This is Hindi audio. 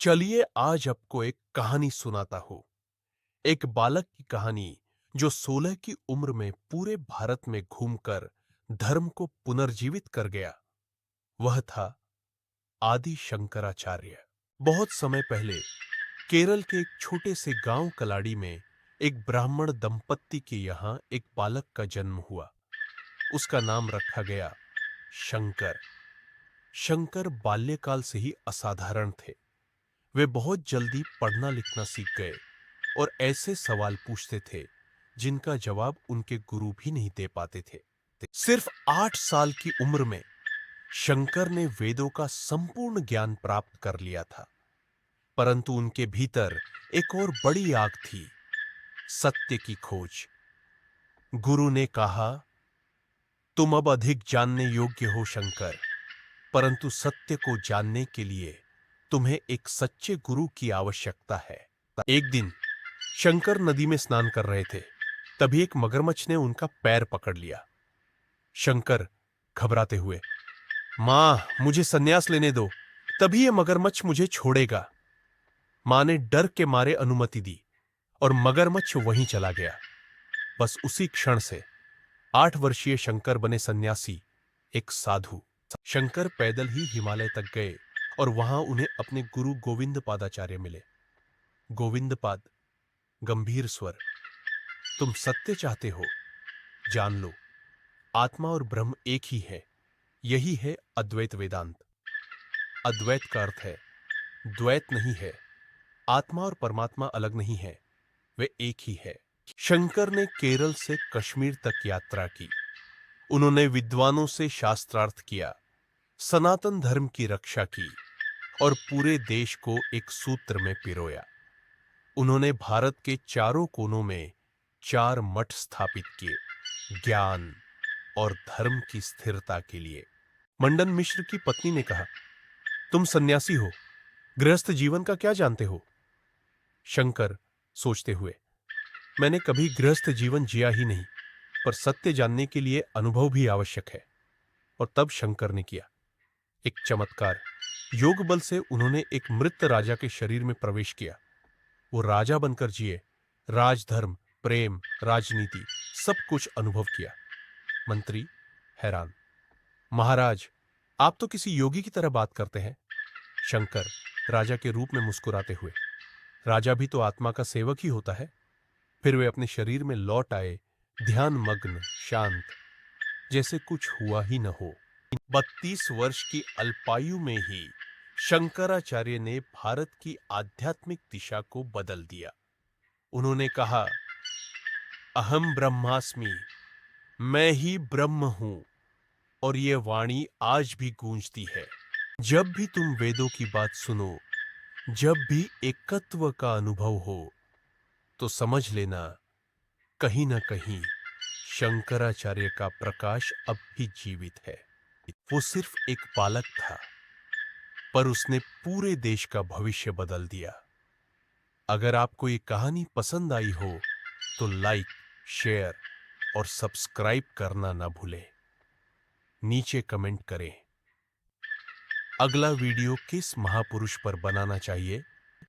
चलिए आज आपको एक कहानी सुनाता हूं। एक बालक की कहानी जो 16 की उम्र में पूरे भारत में घूमकर धर्म को पुनर्जीवित कर गया। वह था आदि शंकराचार्य। बहुत समय पहले केरल के एक छोटे से गांव कलाड़ी में एक ब्राह्मण दंपत्ति के यहां एक बालक का जन्म हुआ। उसका नाम रखा गया शंकर। शंकर बाल्यकाल से ही असाधारण थे। वे बहुत जल्दी पढ़ना लिखना सीख गए और ऐसे सवाल पूछते थे जिनका जवाब उनके गुरु भी नहीं दे पाते थे। सिर्फ 8 साल की उम्र में शंकर ने वेदों का संपूर्ण ज्ञान प्राप्त कर लिया था। परंतु उनके भीतर एक और बड़ी आग थी, सत्य की खोज। गुरु ने कहा, तुम अब अधिक जानने योग्य हो शंकर, परंतु सत्य को जानने के लिए तुम्हें एक सच्चे गुरु की आवश्यकता है। एक दिन शंकर नदी में स्नान कर रहे थे। तभी एक मगरमच्छ ने उनका पैर पकड़ लिया। शंकर घबराते हुए, मां, मुझे संन्यास लेने दो, तभी यह मगरमच्छ मुझे छोड़ेगा। मां ने डर के मारे अनुमति दी और मगरमच्छ वहीं चला गया। बस उसी क्षण से 8 वर्षीय शंकर बने सन्यासी, एक साधु। शंकर पैदल ही हिमालय तक गए और वहां उन्हें अपने गुरु गोविंद पादाचार्य मिले। गोविंद पाद गंभीर स्वर, तुम सत्य चाहते हो? जान लो, आत्मा और ब्रह्म एक ही है। यही है अद्वैत वेदांत। अद्वैत का अर्थ है द्वैत नहीं है। आत्मा और परमात्मा अलग नहीं है, वे एक ही है। शंकर ने केरल से कश्मीर तक यात्रा की। उन्होंने विद्वानों से शास्त्रार्थ किया, सनातन धर्म की रक्षा की और पूरे देश को एक सूत्र में पिरोया। उन्होंने भारत के चारों कोनों में 4 मठ स्थापित किए, ज्ञान और धर्म की स्थिरता के लिए। मंडन मिश्र की पत्नी ने कहा, तुम सन्यासी हो, गृहस्थ जीवन का क्या जानते हो? शंकर सोचते हुए, मैंने कभी गृहस्थ जीवन जिया ही नहीं, पर सत्य जानने के लिए अनुभव भी आवश्यक है। और तब शंकर ने किया एक चमत्कार। योग बल से उन्होंने एक मृत राजा के शरीर में प्रवेश किया। वो राजा बनकर जिए, राजधर्म, प्रेम, राजनीति सब कुछ अनुभव किया। मंत्री हैरान, महाराज, आप तो किसी योगी की तरह बात करते हैं। शंकर राजा के रूप में मुस्कुराते हुए, राजा भी तो आत्मा का सेवक ही होता है। फिर वे अपने शरीर में लौट आए, ध्यान मग्न, शांत, जैसे कुछ हुआ ही न हो। 32 वर्ष की अल्पायु में ही शंकराचार्य ने भारत की आध्यात्मिक दिशा को बदल दिया। उन्होंने कहा, अहम ब्रह्मास्मि, मैं ही ब्रह्म हूं। और यह वाणी आज भी गूंजती है। जब भी तुम वेदों की बात सुनो, जब भी एकत्व का अनुभव हो, तो समझ लेना, कहीं ना कहीं शंकराचार्य का प्रकाश अब भी जीवित है। वो सिर्फ एक बालक था, पर उसने पूरे देश का भविष्य बदल दिया। अगर आपको ये कहानी पसंद आई हो तो लाइक, शेयर और सब्सक्राइब करना ना भूलें। नीचे कमेंट करें, अगला वीडियो किस महापुरुष पर बनाना चाहिए